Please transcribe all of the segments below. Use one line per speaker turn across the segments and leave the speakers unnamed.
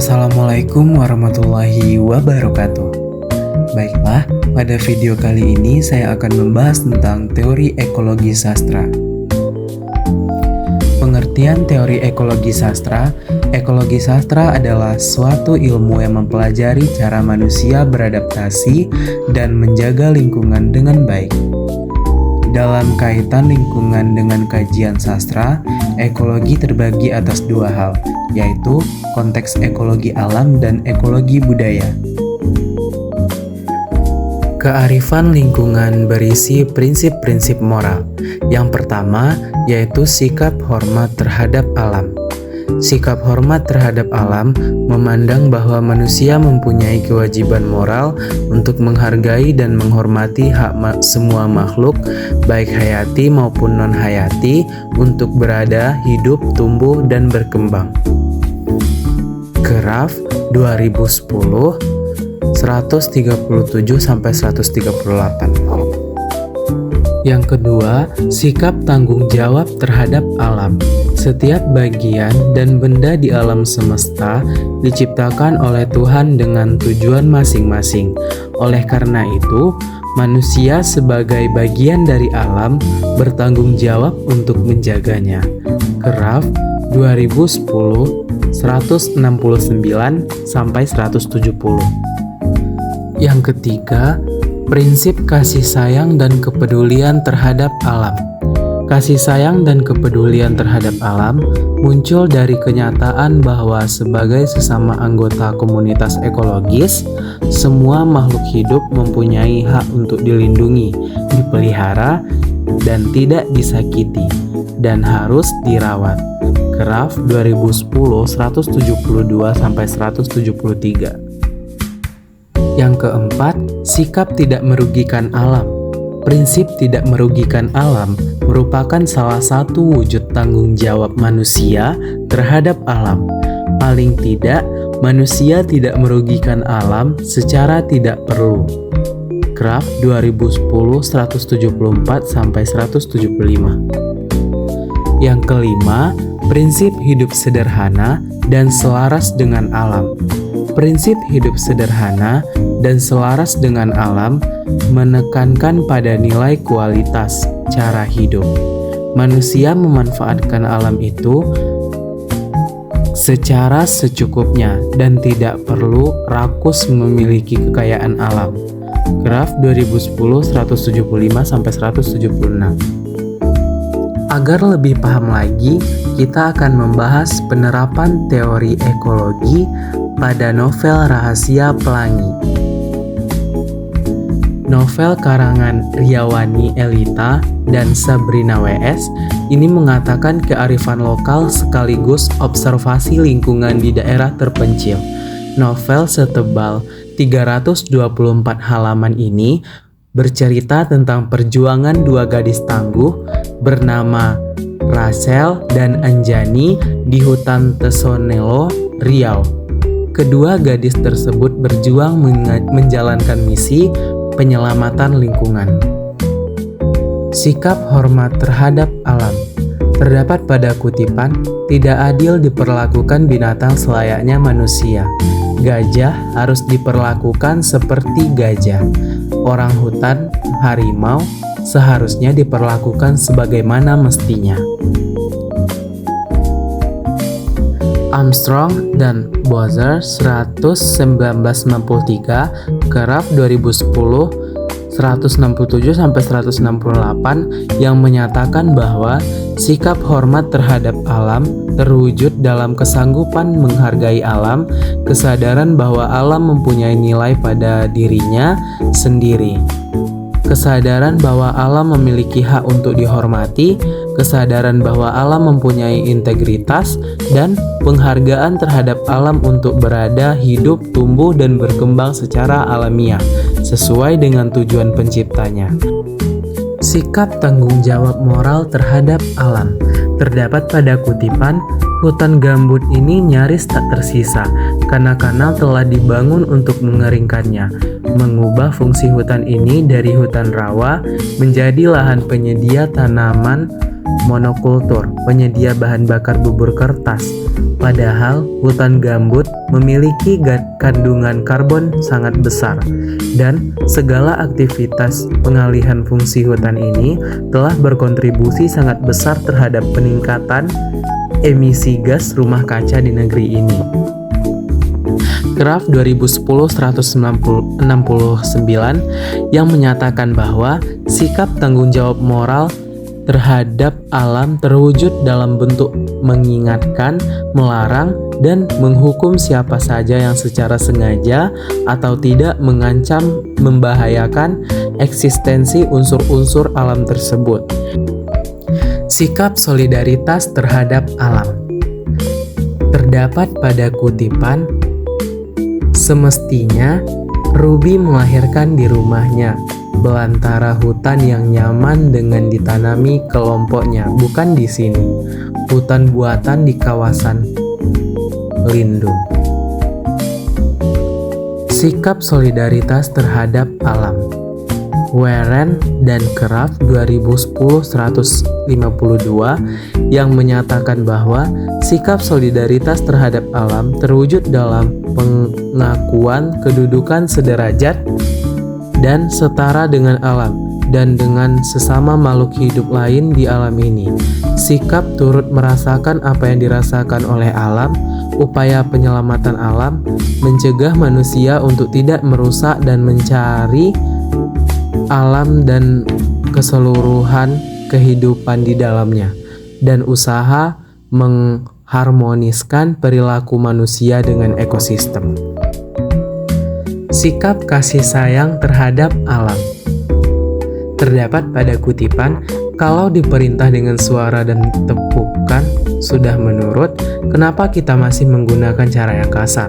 Assalamualaikum warahmatullahi wabarakatuh. Baiklah, pada video kali ini saya akan membahas tentang teori ekologi sastra. Pengertian teori ekologi sastra adalah suatu ilmu yang mempelajari cara manusia beradaptasi dan menjaga lingkungan dengan baik. Dalam kaitan lingkungan dengan kajian sastra, ekologi terbagi atas dua hal, yaitu konteks ekologi alam dan ekologi budaya. Kearifan lingkungan berisi prinsip-prinsip moral. Yang pertama, yaitu sikap hormat terhadap alam. Sikap hormat terhadap alam memandang bahwa manusia mempunyai kewajiban moral untuk menghargai dan menghormati hak semua makhluk, baik hayati maupun non-hayati, untuk berada, hidup, tumbuh, dan berkembang. Graf 2010 137-138. Yang kedua, sikap tanggung jawab terhadap alam. Setiap bagian dan benda di alam semesta diciptakan oleh Tuhan dengan tujuan masing-masing. Oleh karena itu, manusia sebagai bagian dari alam bertanggung jawab untuk menjaganya. Graf 2010 169-170. Yang ketiga, prinsip kasih sayang dan kepedulian terhadap alam. Kasih sayang dan kepedulian terhadap alam muncul dari kenyataan bahwa sebagai sesama anggota komunitas ekologis, semua makhluk hidup mempunyai hak untuk dilindungi, dipelihara, dan tidak disakiti, dan harus dirawat. Graf 2010 172-173. Yang keempat, sikap tidak merugikan alam. Prinsip tidak merugikan alam merupakan salah satu wujud tanggung jawab manusia terhadap alam. Paling tidak, manusia tidak merugikan alam secara tidak perlu. Graf 2010 174-175. Yang kelima, prinsip hidup sederhana dan selaras dengan alam. Prinsip hidup sederhana dan selaras dengan alam menekankan pada nilai kualitas cara hidup. Manusia memanfaatkan alam itu secara secukupnya dan tidak perlu rakus memiliki kekayaan alam. Graf 2010 175-176. Agar lebih paham lagi, kita akan membahas penerapan teori ekologi pada novel Rahasia Pelangi. Novel karangan Riawani Elita dan Sabrina W.S. ini mengatakan kearifan lokal sekaligus observasi lingkungan di daerah terpencil. Novel setebal 324 halaman ini bercerita tentang perjuangan dua gadis tangguh bernama Rachel dan Anjani di hutan Tesonelo, Riau. Kedua gadis tersebut berjuang menjalankan misi penyelamatan lingkungan. Sikap hormat terhadap alam. Terdapat pada kutipan, tidak adil diperlakukan binatang selayaknya manusia. Gajah harus diperlakukan seperti gajah. Orang hutan, harimau, seharusnya diperlakukan sebagaimana mestinya. Armstrong dan Bowser 1993, Graf 2010 167-168 yang menyatakan bahwa sikap hormat terhadap alam terwujud dalam kesanggupan menghargai alam, kesadaran bahwa alam mempunyai nilai pada dirinya sendiri, kesadaran bahwa alam memiliki hak untuk dihormati, kesadaran bahwa alam mempunyai integritas, dan penghargaan terhadap alam untuk berada, hidup, tumbuh, dan berkembang secara alamiah, sesuai dengan tujuan penciptanya. Sikap tanggung jawab moral terhadap alam. Terdapat pada kutipan, hutan gambut ini nyaris tak tersisa, karena kanal telah dibangun untuk mengeringkannya, mengubah fungsi hutan ini dari hutan rawa menjadi lahan penyedia tanaman monokultur, penyedia bahan bakar bubur kertas, Padahal hutan gambut memiliki kandungan karbon sangat besar dan segala aktivitas pengalihan fungsi hutan ini telah berkontribusi sangat besar terhadap peningkatan emisi gas rumah kaca di negeri ini. Kraft 2010-169 yang menyatakan bahwa sikap tanggung jawab moral terhadap alam terwujud dalam bentuk mengingatkan, melarang, dan menghukum siapa saja yang secara sengaja atau tidak mengancam, membahayakan eksistensi unsur-unsur alam tersebut. Sikap solidaritas terhadap alam terdapat pada kutipan, semestinya Ruby melahirkan di rumahnya, belantara hutan yang nyaman dengan ditanami kelompoknya, bukan di sini, hutan buatan di kawasan lindung. Sikap solidaritas terhadap alam. Warren dan Kraft 2010-152 yang menyatakan bahwa sikap solidaritas terhadap alam terwujud dalam pengakuan kedudukan sederajat dan setara dengan alam dan dengan sesama makhluk hidup lain di alam ini. Sikap turut merasakan apa yang dirasakan oleh alam, upaya penyelamatan alam, mencegah manusia untuk tidak merusak dan mencari alam dan keseluruhan kehidupan di dalamnya, dan usaha mengharmoniskan perilaku manusia dengan ekosistem. Sikap kasih sayang terhadap alam terdapat pada kutipan, kalau diperintah dengan suara dan tepukan sudah menurut, kenapa kita masih menggunakan cara yang kasar?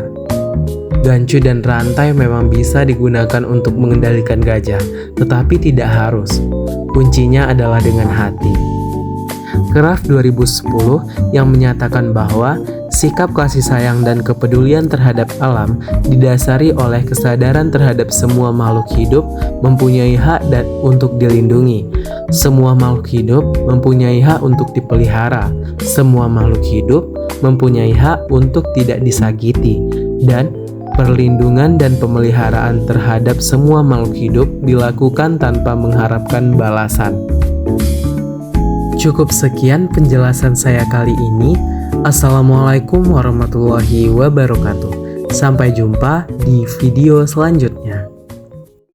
Gancu dan rantai memang bisa digunakan untuk mengendalikan gajah, tetapi tidak harus. Kuncinya adalah dengan hati. Kraft 2010 yang menyatakan bahwa sikap kasih sayang dan kepedulian terhadap alam didasari oleh kesadaran terhadap semua makhluk hidup mempunyai hak dan untuk dilindungi. Semua makhluk hidup mempunyai hak untuk dipelihara. Semua makhluk hidup mempunyai hak untuk tidak disakiti. Dan perlindungan dan pemeliharaan terhadap semua makhluk hidup dilakukan tanpa mengharapkan balasan. Cukup sekian penjelasan saya kali ini. Assalamualaikum warahmatullahi wabarakatuh. Sampai jumpa di video selanjutnya.